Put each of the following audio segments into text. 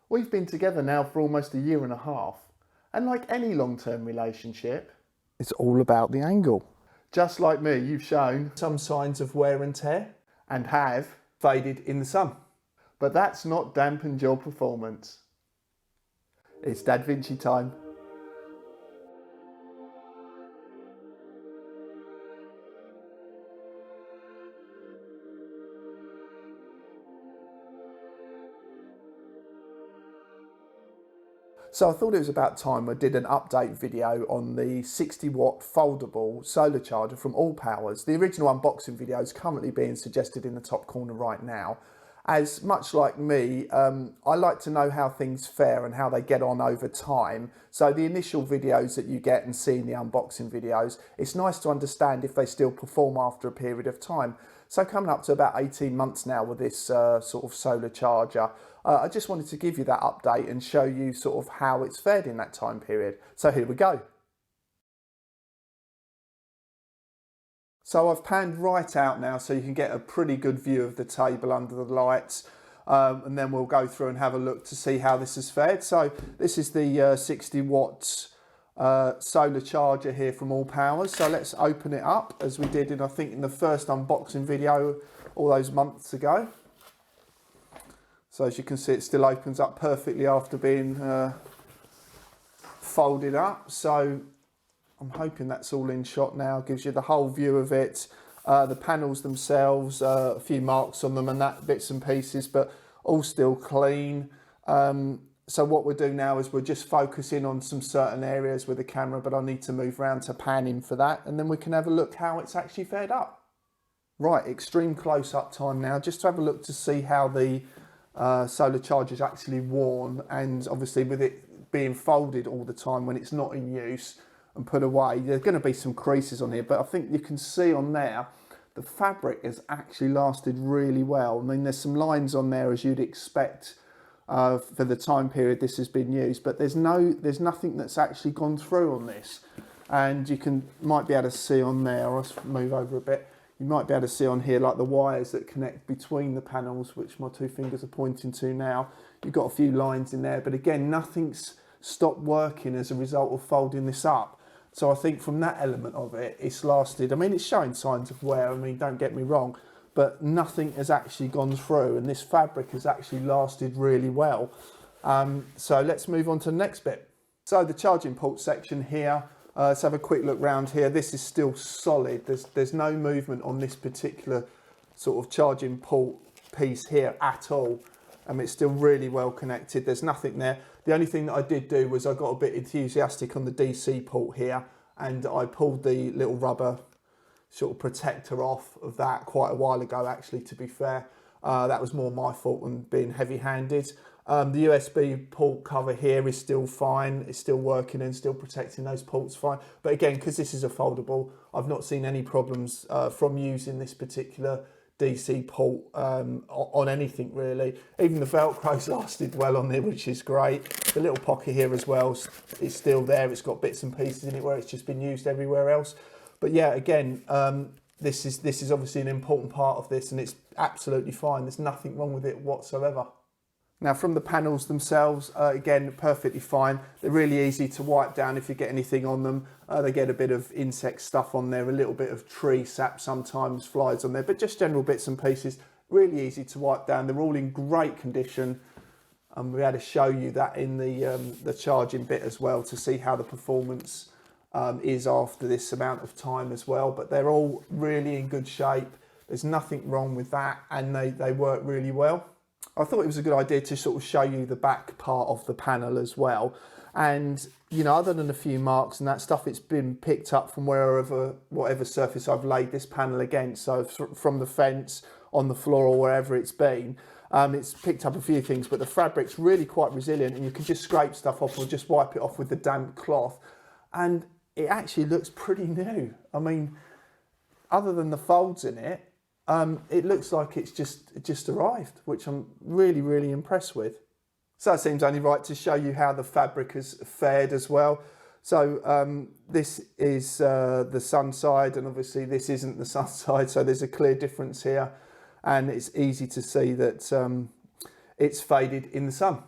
We've been together now for almost a year and a half, and like any long-term relationship, It's all about the angle. just like me, you've shown Some signs of wear and tear, and have, faded in the sun. but that's not dampened your performance. It's DADvinci time. So I thought it was about time I did an update video on the 60-watt foldable solar charger from ALLPOWERS. The original unboxing video is currently being suggested in the top corner right now. As much like me, I like to know how things fare and how they get on over time. So the initial videos that you get and see in the unboxing videos, it's nice to understand if they still perform after a period of time. So coming up to about 18 months now with this sort of solar charger, I just wanted to give you that update and show you sort of how it's fared in that time period. So here we go. So I've panned right out now so you can get a pretty good view of the table under the lights, and then we'll go through and have a look to see how this has fared. So this is the 60 watts solar charger here from ALLPOWERS. So let's open it up as we did in, I think, in the first unboxing video all those months ago. So as you can see, it still opens up perfectly after being folded up. So I'm hoping that's all in shot now. Gives you the whole view of it. The panels themselves, a few marks on them and that, bits and pieces, but all still clean. So what we'll do now is we'll just focus in on some certain areas with the camera, but I need to move around to pan in for that, and then we can have a look how it's actually fared up. Right, extreme close-up time now, just to have a look to see how the solar charger is actually worn, and obviously with it being folded all the time when it's not in use and put away, there's going to be some creases on here, but I think you can see on there the fabric has actually lasted really well. I mean, there's some lines on there as you'd expect for the time period this has been used, but there's nothing that's actually gone through on this, and you might be able to see on there. Let's move over a bit. You might be able to see on here like the wires that connect between the panels, which my two fingers are pointing to now. You've got a few lines in there, but again, nothing's stopped working as a result of folding this up. So I think from that element of it, it's lasted. I mean, it's showing signs of wear. I mean, don't get me wrong, but nothing has actually gone through, and this fabric has actually lasted really well. So let's move on to the next bit. So the charging port section here. Let's have a quick look round here. This is still solid. There's no movement on this particular sort of charging port piece here at all. It's still really well connected. There's nothing there. The only thing that I did do was I got a bit enthusiastic on the DC port here, and I pulled the little rubber sort of protector off of that quite a while ago, actually, to be fair. That was more my fault than being heavy-handed. The USB port cover here is still fine. It's still working and still protecting those ports fine. But again, because this is a foldable, I've not seen any problems from using this particular DC port on anything really. Even the Velcro's lasted well on there, which is great. The little pocket here as well is still there. It's got bits and pieces in it where it's just been used everywhere else. But yeah, again, this is obviously an important part of this, and it's absolutely fine. There's nothing wrong with it whatsoever. Now from the panels themselves, again, perfectly fine. They're really easy to wipe down if you get anything on them. They get a bit of insect stuff on there, a little bit of tree sap sometimes flies on there, but just general bits and pieces, really easy to wipe down. They're all in great condition. We had to show you that in the charging bit as well to see how the performance is after this amount of time as well, but they're all really in good shape. There's nothing wrong with that, and they work really well. I thought it was a good idea to sort of show you the back part of the panel as well. And, you know, other than a few marks and that stuff, it's been picked up from whatever surface I've laid this panel against. So from the fence, on the floor, or wherever it's been. It's picked up a few things, but the fabric's really quite resilient, and you can just scrape stuff off or just wipe it off with the damp cloth. And it actually looks pretty new. I mean, other than the folds in it, it looks like it's just arrived, which I'm really, really impressed with. So it seems only right to show you how the fabric has fared as well. So this is the sun side, and obviously this isn't the sun side, so there's a clear difference here, and it's easy to see that it's faded in the sun.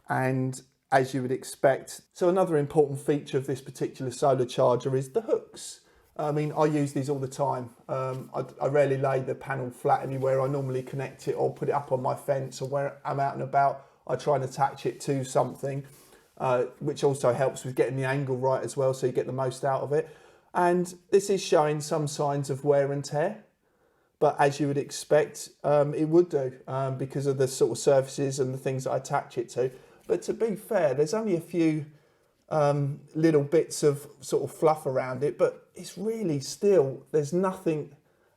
and as you would expect. So another important feature of this particular solar charger is the hooks. I mean, I use these all the time. I rarely lay the panel flat anywhere. I normally connect it or put it up on my fence, or where I'm out and about, I try and attach it to something, which also helps with getting the angle right as well, so you get the most out of it. And this is showing some signs of wear and tear, but as you would expect, it would do because of the sort of surfaces and the things that I attach it to. But to be fair, there's only a few little bits of sort of fluff around it, but it's really still, there's nothing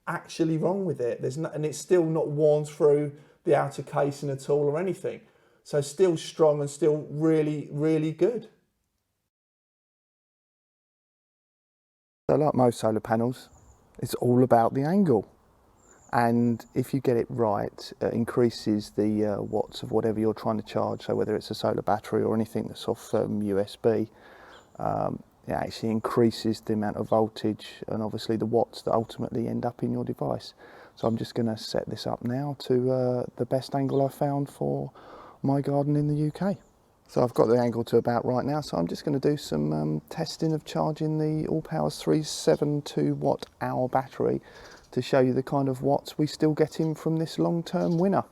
actually wrong with it. And it's still not worn through the outer casing at all or anything. So still strong and still really, really good. So like most solar panels, it's all about the angle. And if you get it right, it increases the watts of whatever you're trying to charge. So whether it's a solar battery or anything that's off USB, it actually increases the amount of voltage and obviously the watts that ultimately end up in your device. So I'm just going to set this up now to the best angle I've found for my garden in the UK. So I've got the angle to about right now, so I'm just going to do some testing of charging the ALLPOWERS 372 watt hour battery to show you the kind of watts we still get in from this long-term winner.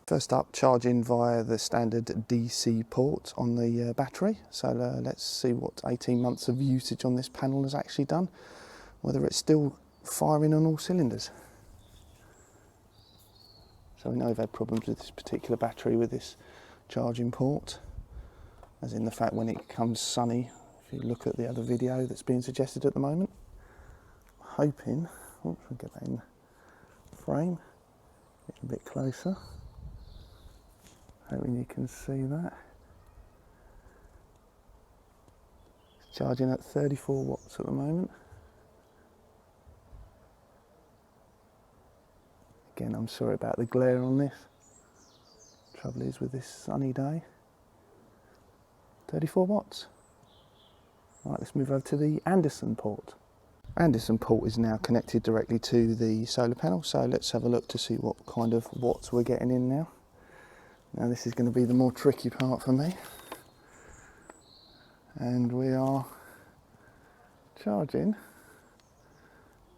First up, charging via the standard DC port on the battery. So let's see what 18 months of usage on this panel has actually done, whether it's still firing on all cylinders. So we know we've had problems with this particular battery with this charging port, as in the fact when it becomes sunny, if you look at the other video that's being suggested at the moment. I'm hoping, oops, we'll get that in frame, get a bit closer. Hoping you can see that. It's charging at 34 watts at the moment. Again, I'm sorry about the glare on this. Trouble is with this sunny day. 34 watts. Right, let's move over to the Anderson port. Anderson port is now connected directly to the solar panel, so let's have a look to see what kind of watts we're getting in now. Now this is going to be the more tricky part for me. And we are charging.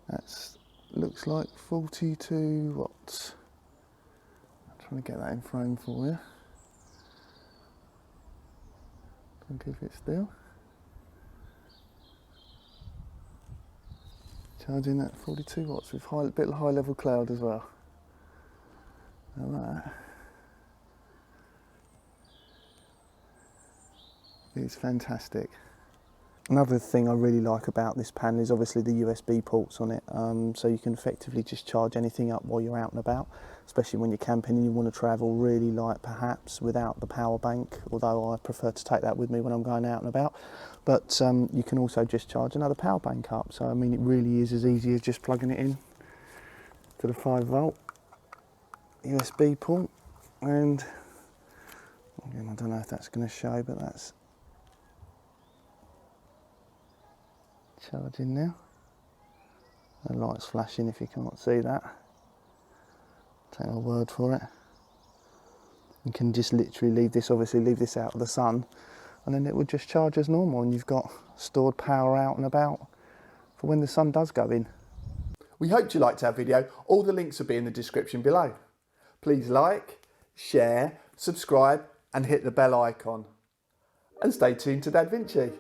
That looks like 42 watts. I'm trying to get that in frame for you. Don't keep it still. Charging at 42 watts with a bit of high level cloud as well. Now that is fantastic. Another thing I really like about this panel is obviously the USB ports on it, so you can effectively just charge anything up while you're out and about, especially when you're camping and you want to travel really light perhaps without the power bank, although I prefer to take that with me when I'm going out and about. But you can also just charge another power bank up, so I mean it really is as easy as just plugging it in to the 5 volt USB port, and again I don't know if that's going to show, but that's charging now. The light's flashing if you can't see that. Take my word for it. You can just literally leave this out of the sun, and then it would just charge as normal, and you've got stored power out and about for when the sun does go in. We hoped you liked our video. All the links will be in the description below. Please like, share, subscribe and hit the bell icon. And stay tuned to DADvinci.